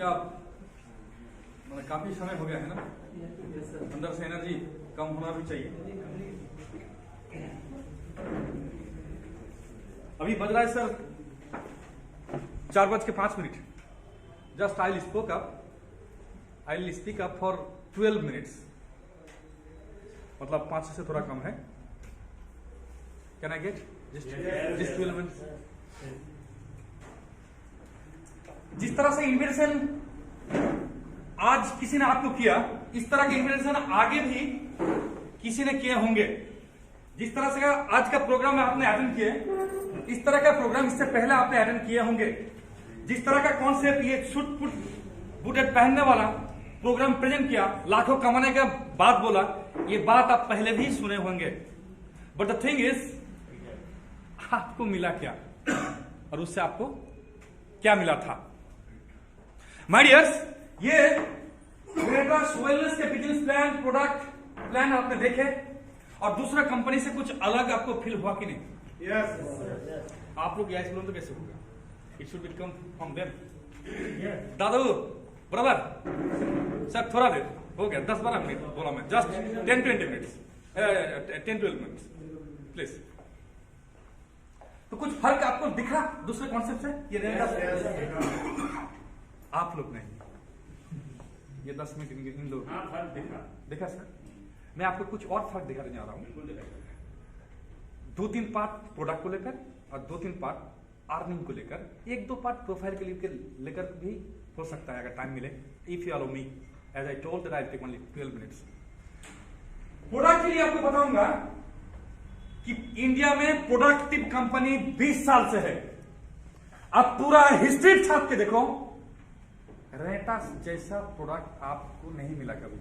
क्या मतलब काफी समय हो गया है ना, अंदर से एनर्जी कम होना भी चाहिए। अभी बज रहा है sir 4:05। Just I will speak up for 12 minutes, मतलब 5 से थोड़ा कम है। Can I get just 12 minutes? जिस तरह से इन्विटेशन आज किसी ने आपको किया, इस तरह के इन्विटेशन आगे भी किसी ने किए होंगे। जिस तरह से आज का प्रोग्राम आपने अटेंड किए, इस तरह का प्रोग्राम इससे पहले आपने अटेंड किए होंगे। जिस तरह का कॉन्सेप्ट ये सूट बूटेड पहनने वाला प्रोग्राम प्रेजेंट किया, लाखों कमाने के बाद बोला, ये बात आप पहले भी सुने होंगे। बट द थिंग इज, आपको मिला क्या और उससे आपको क्या मिला था? माय डियर्स, ये वेलनेस के बिजनेस प्लान, प्रोडक्ट प्लान आपने देखे, और दूसरा कंपनी से कुछ अलग आपको फील हुआ कि नहीं? Yes. आप लोग यस बोलो तो कैसे होगा? It should be come from them. Dadu brother sir, थोड़ा देर हो गया, 10-12 मिनट बोला मैं, जस्ट 10-20 मिनट्स, 10-12 मिनट्स प्लीज। तो कुछ फर्क आपको दिखा दूसरे कॉन्सेप्ट से? ये आप लोग नहीं, ये 10 मिनट इन लोग फर्क देखा सर। मैं आपको कुछ और फर्क दिखाने जा रहा हूं। 2-3 पार्ट प्रोडक्ट को लेकर और 2-3 पार्ट अर्निंग को लेकर, 1-2 पार्ट प्रोफाइल के लिए लेकर भी हो सकता है अगर टाइम मिले। If you allow me, as I told that I will take only 12 minutes. Product के लिए आपको बताऊंगा कि इंडिया में प्रोडक्टिव कंपनी 20 साल से है। अब पूरा हिस्ट्री छाप के देखो, रेटास जैसा प्रोडक्ट आपको नहीं मिला कभी।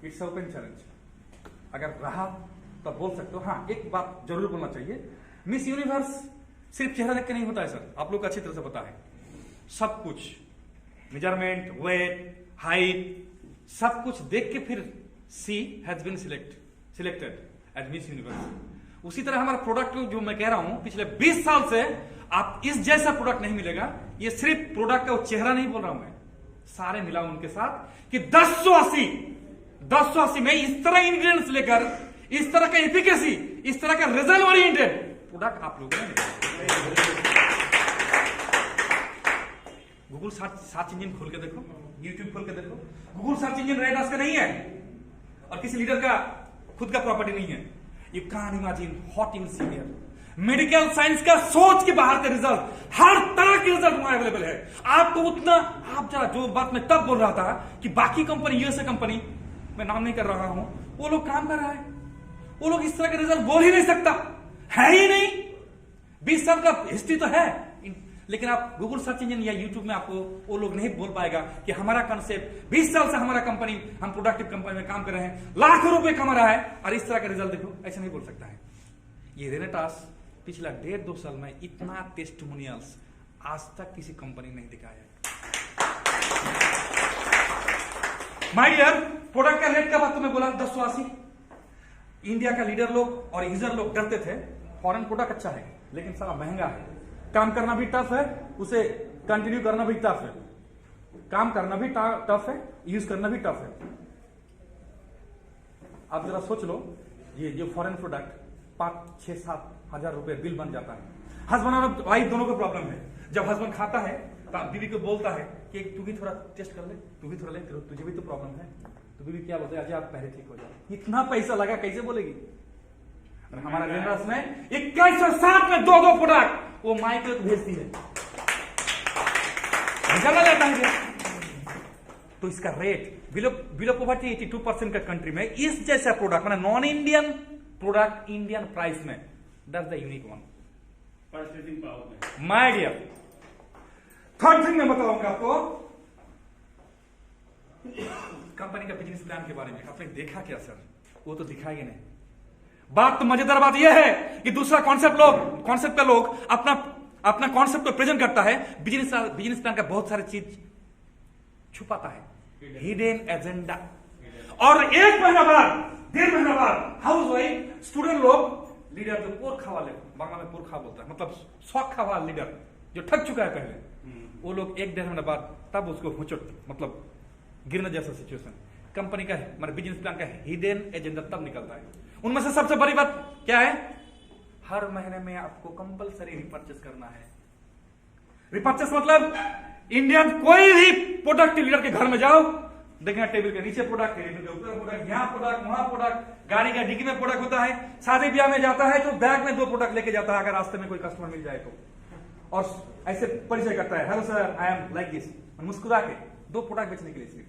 It's open challenge. अगर रहा तो बोल सकते हो। हाँ, एक बात जरूर बोलना चाहिए, मिस यूनिवर्स सिर्फ चेहरा देख के नहीं होता है सर, आप लोग को अच्छी तरह से पता है। सब कुछ मेजरमेंट, वेट, हाइट, सब कुछ देख के फिर she has been selected as Miss Universe. उसी तरह हमारा प्रोडक्ट जो मैं कह रहा हूं, पिछले 20 साल से आप इस जैसा प्रोडक्ट नहीं मिलेगा। ये सिर्फ प्रोडक्ट का वो चेहरा नहीं बोल रहा हूं मैं, सारे मिला उनके साथ कि 1080 में इस तरह इंग्रेडिएंट्स लेकर, इस तरह का एफिकेसी, इस तरह का रिजल्ट ओरिएंटेड प्रोडक्ट आप लोगों ने गूगल सर्च इंजन खोल के देखो, यूट्यूब खोल के देखो, गूगल सर्च इंजन रेटास का नहीं है और किसी लीडर का खुद का प्रॉपर्टी नहीं है। You can imagine what you see here. Medical science का सोच के बाहर का रिजल्ट, हर तरह के रिजल्ट वहां अवेलेबल है। आपको उतना, आप जरा जो बात मैं तब बोल रहा था कि बाकी कंपनी, यूएसए कंपनी, मैं नाम नहीं कर रहा हूं, वो लोग काम कर रहा है, वो लोग इस तरह का रिजल्ट बोल ही नहीं सकता, है ही नहीं। 20 साल का हिस्ट्री तो है, लेकिन आप गूगल सर्च इंजन या यूट्यूब में आपको वो लोग नहीं बोल पाएगा कि हमारा कंसेप्ट 20 साल से हमारा कंपनी, हम प्रोडक्टिव कंपनी में काम कर रहे हैं, लाखों रुपए कमा रहा है और इस तरह का रिजल्ट देखो, ऐसा नहीं बोल सकता है। ये रेनेटास पिछला 1.5-2 साल में इतना टेस्टिमोनियल्स आज तक किसी कंपनी नहीं दिखाया। माय डियर, प्रोडक्ट का रेट का बात तो मैं बोला 1080। इंडिया का लीडर लोग और यूजर लोग डरते थे, फॉरेन प्रोडक्ट अच्छा है लेकिन सारा महंगा है, काम करना भी टफ है, उसे कंटिन्यू करना भी टफ है, काम करना भी टफ है, यूज करना भी टफ है। आप जरा सोच लो, ये जो फॉरेन प्रोडक्ट 5-6-7 हजार रुपए बिल बन जाता है। हस्बैंड और वाइफ दोनों को प्रॉब्लम है। जब हस्बैंड खाता है तो बीवी को बोलता है कि तू भी थोड़ा टेस्ट कर ले, तू भी थोड़ा ले, तुझे भी तो प्रॉब्लम है। तो बीवी क्या बोलते हैं, अजय आप पहले ठीक हो जाए। इतना पैसा लगा, कैसे बोलेगी? हमारा रेनेटास में 2160 में 2 प्रोडक्ट वो माइक को भेजती है, चला जाता है। तो इसका रेट बिलो पॉवर्टी 82% का कंट्री में इस जैसा प्रोडक्ट, मतलब non Indian product Indian price में, that's the unique one. My dear, third thing मैं बताऊंगा आपको कंपनी का बिजनेस प्लान के बारे में। आपने देखा क्या सर? वो तो दिखाई नहीं। बात तो मजेदार बात यह है कि दूसरा कॉन्सेप्ट का लोग अपना कॉन्सेप्ट को प्रेजेंट करता है, बिजनेस प्लान का बहुत सारी चीज छुपाता है, हिडन एजेंडा। और 1 महीना बाद, 1.5 महीना बाद हाउस वाइफ, स्टूडेंट लोग, लीडर जो पोर खा वाले बांग्ला में पुरखा बोलता है, मतलब सौखा वाला लीडर जो ठग चुका है पहले, वो लोग 1-1.5 महीने बाद तब उसको हुचट मतलब गिरने जैसा सिचुएशन, कंपनी का मतलब बिजनेस प्लान का हिडन एजेंडा तब निकलता है। उनमें से सबसे बड़ी बात क्या है, हर महीने में आपको कंपलसरी रिपर्चेस करना है। रिपर्चेस मतलब इंडियन कोई भी प्रोडक्ट लीडर के घर में जाओ, देखना टेबल के नीचे प्रोडक्ट, टेबल के ऊपर प्रोडक्ट, यहाँ प्रोडक्ट, वहां प्रोडक्ट, गाड़ी का डिग्गी में प्रोडक्ट होता है, शादी ब्याह में जाता है तो बैग में 2 प्रोडक्ट लेके जाता है अगर रास्ते में कोई कस्टमर मिल जाए तो, और ऐसे परिचय करता है, hello sir I am like this, मुस्कुरा के 2 प्रोडक्ट बेचने के लिए सिर्फ।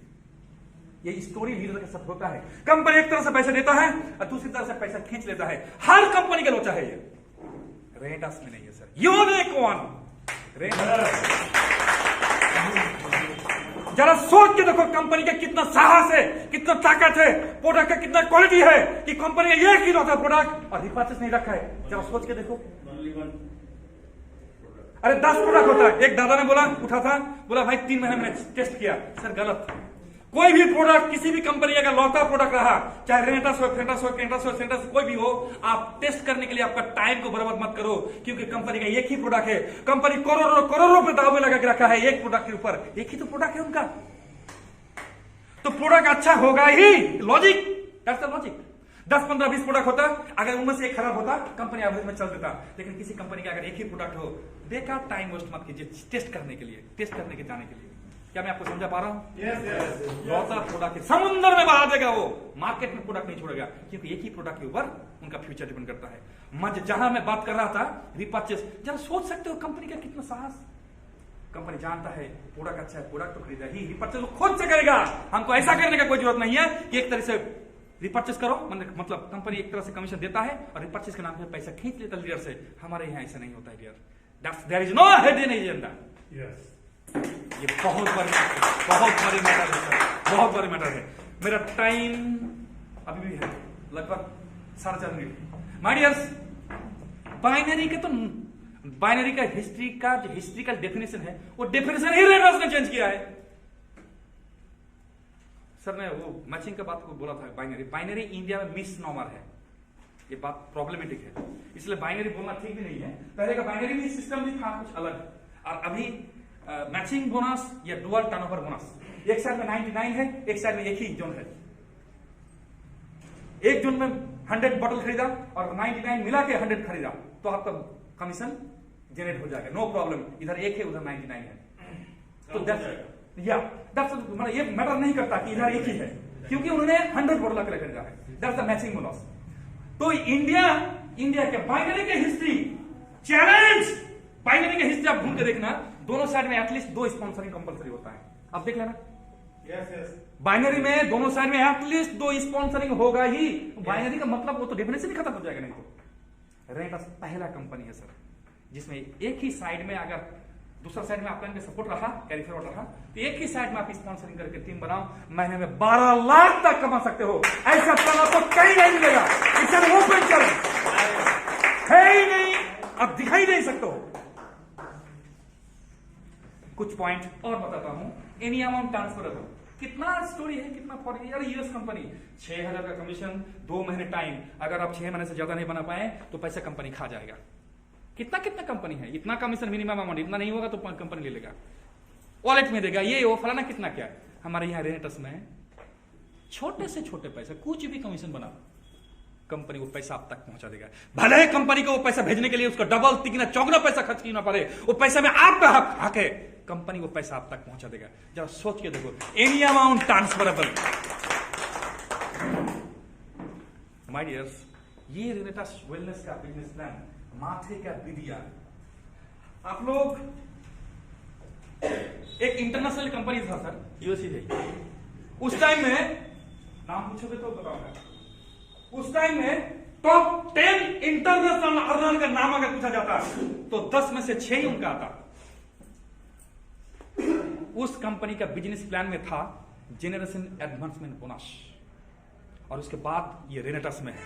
ये स्टोरी लीडर के साथ होता है। कंपनी एक तरह से पैसा देता है और दूसरी तरह से पैसा खींच लेता है। हर कंपनी का लोचा है ये, रेटास में नहीं है सर। यूनिकॉर्न जरा सोच के देखो कंपनी का कितना साहस है, कितना ताकत है, प्रोडक्ट का कितना क्वालिटी है कि कंपनी का एक ही होता प्रोडक्ट और रिपर्चेस नहीं रखा है। जरा सोच के देखो, अरे 10 प्रोडक्ट होता है। एक दादा ने बोला, उठा था, बोला भाई 3 महीने मैंने टेस्ट किया। सर गलत, कोई भी प्रोडक्ट किसी भी कंपनी का लौटा प्रोडक्ट रहा, चाहे रेनेटास हो, फेंटास हो, केंटास हो, सेंटास कोई भी हो, आप टेस्ट करने के लिए आपका टाइम को बर्बाद मत करो, क्योंकि कंपनी का एक ही प्रोडक्ट है। कंपनी करोड़ों रुपए दाव में लगा के रखा है एक प्रोडक्ट के ऊपर, एक ही तो प्रोडक्ट है उनका, तो प्रोडक्ट अच्छा होगा ही। Logic, that's the logic. 10, 15, 20 product होता, अगर उनमें से एक खराब होता कंपनी एवरेज में चल देता। लेकिन किसी कंपनी का अगर एक ही प्रोडक्ट हो, बेकार टाइम वेस्ट मत कीजिए टेस्ट करने के लिए, टेस्ट करने के जाने के लिए। क्या मैं आपको समझा पा रहा हूं? लौटा प्रोडक्ट समुद्र में बहा देगा वो, मार्केट में प्रोडक्ट नहीं छोड़ेगा, क्योंकि एक ही प्रोडक्ट के ऊपर उनका फ्यूचर डिपेंड करता है। जहां मैं बात कर रहा था रिपर्चेस, जरा सोच सकते हो कंपनी का कितना साहस। कंपनी जानता है प्रोडक्ट अच्छा है, प्रोडक्ट तो खरीदा ही, रिपर्चेस खुद से करेगा। हमको ऐसा करने का कोई जरूरत नहीं है कि एक तरह से रिपर्चेस करो, मतलब कंपनी एक तरह से कमीशन देता है और रिपर्चेस के नाम पे पैसा खींच लेता लीडर से। हमारे यहाँ ऐसा नहीं होता है dear, there is no hidden agenda. ये बहुत बड़ी मैटर है, बहुत बड़ी मैटर है। मेरा टाइम अभी भी है लगभग 4.5 मिनट। माय डियर्स, बाइनरी का हिस्ट्रिकल डेफिनेशन है, वो डेफिनेशन ही रेनॉल्ड्स ने चेंज किया है। सर ने वो मैचिंग का बात को बोला था, बाइनरी इंडिया में मिस नॉमर है, ये बात प्रॉब्लमेटिक है, इसलिए बाइनरी बोलना ठीक भी नहीं है। पहले का बाइनरी भी सिस्टम भी था कुछ अलग, और अभी मैचिंग बोनस या डुअल टर्नओवर बोनस, एक साइड में 99 है, एक साइड में एक ही जोन है। एक जोन में 100 बॉटल खरीदा और 99 मिला के 100 खरीदा तो आपका कमीशन जनरेट हो जाएगा, नो प्रॉब्लम। इधर एक है, उधर 99 है, तो मतलब ये मैटर नहीं करता कि इधर एक ही है, क्योंकि उन्होंने 100 बॉटल के खरीदा है। That's the matching bonus. तो इंडिया के बाइनरी के हिस्ट्री चैलेंज, बाइनरी के हिस्ट्री आप ढूंढ के देखना, दोनों साइड में एटलीस्ट 2 स्पॉन्सरिंग कंपलसरी होता है। आप देख लेना, बाइनरी में दोनों साइड में एटलीस्ट 2 स्पॉन्सरिंग होगा ही। बाइनरी का मतलब वो तो डेफिनेशन ही खत्म हो जाएगा नहीं तो। रेनेटास पहला कंपनी है सर जिसमें एक ही साइड में, अगर दूसरा साइड में आपका सपोर्ट रहा, कैरी फॉरवर्ड रहा, तो एक ही साइड में आप स्पॉन्सरिंग करके टीम बनाओ, महीने में 12 लाख तक कमा सकते हो। ऐसा प्लान आपको कहीं नहीं मिलेगा। इट्स एन ओपन चैलेंज है ही नहीं, आप दिखाई नहीं सकते हो। कुछ पॉइंट और बताता हूं। एनी अमाउंट ट्रांसफरेबल, कितना स्टोरी है, कितना फॉरेन, यार यूएस कंपनी 6000 का कमीशन, 2 महीने टाइम, अगर आप 6 महीने से ज्यादा नहीं बना पाए तो पैसा कंपनी खा जाएगा। कितना कंपनी है, इतना कमीशन मिनिमम अमाउंट, इतना नहीं होगा तो कंपनी ले लेगा, वॉलेट में देगा, ये वो फलाना कितना क्या। हमारे यहाँ रेनेटस में छोटे से छोटे पैसे, कुछ भी कमीशन बना, कंपनी वो पैसा आप तक पहुंचा देगा। भले ही कंपनी को वो पैसा भेजने के लिए उसका डबल तिगुना चौगुना पैसा खर्च करना पड़े, वो पैसा में आपका हक है, कंपनी वो पैसा आप तक पहुंचा देगा। जरा सोच के देखो, any amount transferable. My dears, ये रेनेटस वेलनेस का बिजनेस प्लान, माथे का विदिया। आप लोग, एक इंटरनेशनल कंपनी था सर, यूएसए, उस टाइम में नाम पूछोगे तो बताऊंगा। उस टाइम में टॉप 10 इंटरनेशनल अर्नर का नाम अगर पूछा जाता तो 10 में से 6 ही उनका आता। उस कंपनी का बिजनेस प्लान में था जेनरेशन एडवांसमेंट बोनस, और उसके बाद ये रेनेटस में है,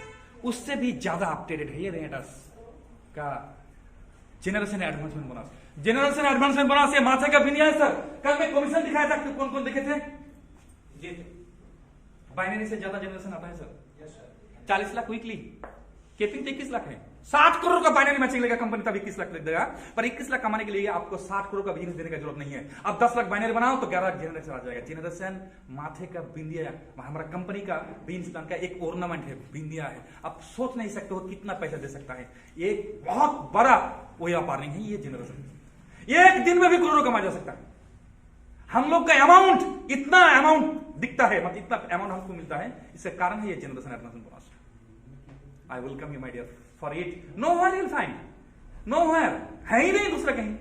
उससे भी ज्यादा अपडेटेड है ये रेनेटस का generation advancement bonus. Generation advancement bonus ये माथे का बिनिया है सर। कल मैं कमीशन दिखाया था, कौन कौन देखे थे? बाइनरी से ज्यादा जेनरेशन आता है सर, 40 लाख वीकली, केपिंग तो 21 लाख है, 60 करोड़ का बाइनरी मैचिंग लेगा कंपनी तब 21 लाख देगा, पर 21 लाख कमाने के लिए आपको 60 करोड़ का बिजनेस देने की जरूरत नहीं है। अब 10 लाख बाइनरी बनाओ तो 11 लाख जनरेशन आ जाएगा। जनरेशन माथे का बिंदिया, हमारा कंपनी का बीन्स प्लान का एक ऑर्नामेंट है, बिंदिया है। आप सोच नहीं सकते हो कितना पैसा दे सकता है। एक बहुत बड़ा वो व्यापारिंग है ये जनरेशन, एक दिन में भी करोड़ों कमा जा सकता है। हम लोग का अमाउंट इतना अमाउंट दिखता है, मतलब इतना अमाउंट हमको मिलता है, इसका कारण है ये generation advance bonus. I welcome you, my dear. For it, nowhere you'll find. Nowhere. है ही नहीं दूसरा कहीं।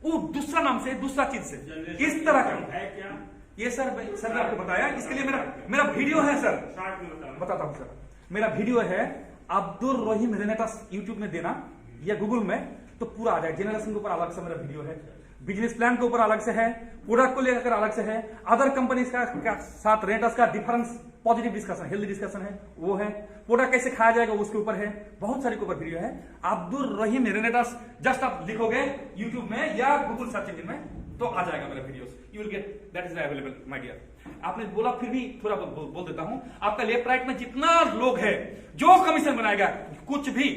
वो दूसरा नाम से, दूसरा चीज से, इस तरह का है क्या? ये सर ने आपको बताया, इसके लिए मेरा वीडियो है सर, बताता हूँ सर। मेरा वीडियो है अब्दुल रहीम रेनेटास, यूट्यूब में देना या गूगल में तो पूरा आ जाए। जनरेशन के ऊपर अलग से मेरा वीडियो है, बिजनेस प्लान के ऊपर अलग से है, प्रोडक्ट को लेकर अलग से है, अदर कंपनीज का साथ रेनेटास का difference, positive discussion, healthy discussion है, वो है। प्रोडक्ट कैसे खाया जाएगा उसके ऊपर है, बहुत सारे के ऊपर वीडियो है। अब्दुल रहीम रेनेटास जस्ट आप लिखोगे यूट्यूब में या गूगल सर्च इंजन में तो आ जाएगा मेरा videos, you will get, that is available my dear. आपने बोला फिर भी थोड़ा बोल देता हूं, आपका लेफ्ट राइट में जितना लोग है जो कमीशन बनाएगा कुछ भी,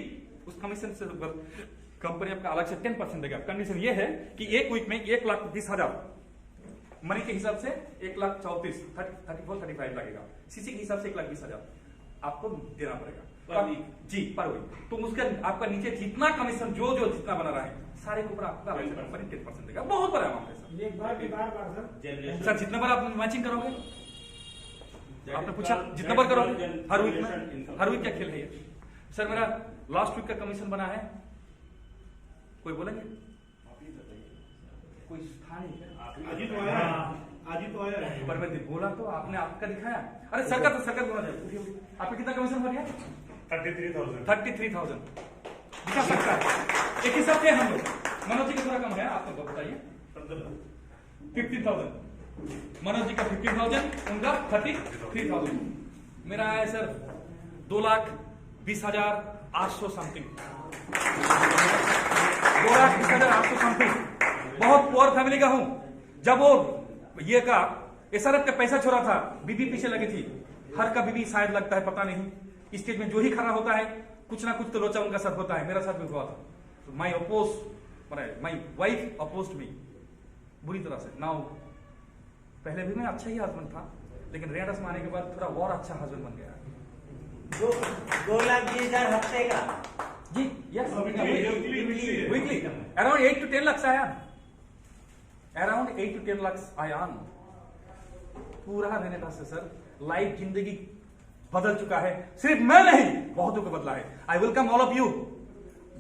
उस कमीशन से कंपनी आपका अलग से 10% देगा। कंडीशन ये है कि एक वीक में 1,20,000 मनी के हिसाब से 1,34,35 लगेगा, सीसी के हिसाब से 1,20,000 आपको देना पड़ेगा जी पर वीक। तो उसका आपका नीचे जितना कमीशन जो जितना बना रहा है सारे के ऊपर आपका 10% देगा। बहुत बड़ा अमाउंट है सर। एक बार भी बार सर जितना बार आप मैचिंग करोगे, आपने पूछा जितना बार करोगे हर वीक में, हर वीक क्या खेल है ये? सर मेरा लास्ट वीक का कमीशन बना है, कोई बोलेंगे? कोई स्थानीय आज ही तो आया, आज ही तो आया। पर मैं बोला तो आपने आपका दिखाया। अरे सरकार तो सरकार बोला जाए, आपका कितना कमीशन भर गया? 33,000 दिखा सकता है। एक हिसाब से हम लोग मनोज जी का थोड़ा कम है, आपको बताइए 15,000, मनोज जी का 15,000, उनका 33,000, मेरा है सर 2,20,800 समथिंग, 2,20,800 समथिंग। बहुत पुअर फैमिली का हूं। जब वो ये का एसआरएफ का पैसा छोड़ा था, बीबी पीछे लगी थी, हर का बीबी शायद लगता है पता नहीं। स्टेज में जो ही खड़ा होता है कुछ ना कुछ तो लोचा उनका साथ होता है, मेरा साथ भी हुआ था। माई वाइफ अपोज्ड मी बुरी तरह से। नाउ पहले भी मैं अच्छा ही हस्बैंड था, लेकिन रेनेटास में आने के बाद थोड़ा और अच्छा हस्बैंड बन गया। 2,20,000 हफ्ते का जी yes, weekly around 8 to 10 lakhs आया, अराउंड 8 to 10 lakhs आया। पूरा रेनेटास से सर लाइफ जिंदगी बदल चुका है, सिर्फ मैं नहीं बहुतों को बदला है। I welcome all of you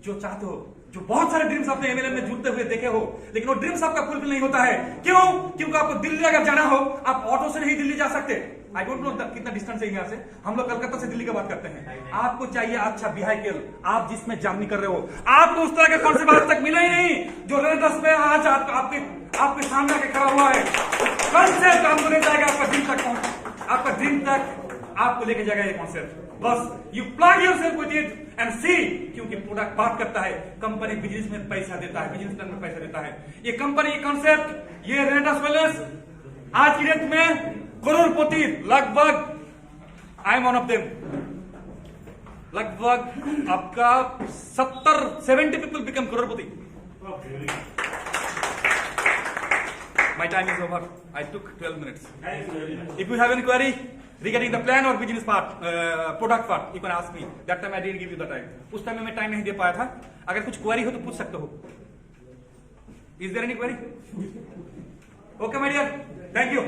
जो चाहते हो, जो बहुत सारे ड्रीम्स आपने एमएलएम में जुड़ते हुए देखे हो, लेकिन वो ड्रीम्स आपका फुलफिल नहीं होता है। क्यों? क्योंकि आपको दिल्ली अगर जाना हो आप ऑटो से नहीं दिल्ली जा सकते। आई डोंट नो कितना डिस्टेंस है यहाँ से, हम लोग कलकत्ता से दिल्ली की बात करते हैं। आपको चाहिए अच्छा व्हीकल, आप जिसमें जर्नी कर रहे हो, आपको उस तरह के कॉन्सेप्ट आज तक मिला ही नहीं जो रेनेटास में आज आपके सामने आके खड़ा हुआ है। कॉन्सेप्ट आपको ले जाएगा आपका ड्रीम तक, आपका ड्रीम तक आपको लेके जाएगा ये कॉन्सेप्ट। बस you plug yourself with it and see, क्योंकि प्रोडक्ट बात करता है, कंपनी बिजनेस में पैसा देता है, बिजनेस प्लान में पैसा देता है। ये कंपनी, ये कॉन्सेप्ट, ये रेनेटास वेलनेस आज की डेट में करोड़पति लगभग, I am one of them, लगभग आपका 70 people become Crorepati. My time is over. I took 12 minutes. If you have any query regarding the plan or business part, product part, you can ask me. That time I didn't give you the time. उस time में मैं time नहीं दे पाया था। अगर कुछ query हो तो पूछ सकते हो। Is there any query? Okay, my dear. Thank you.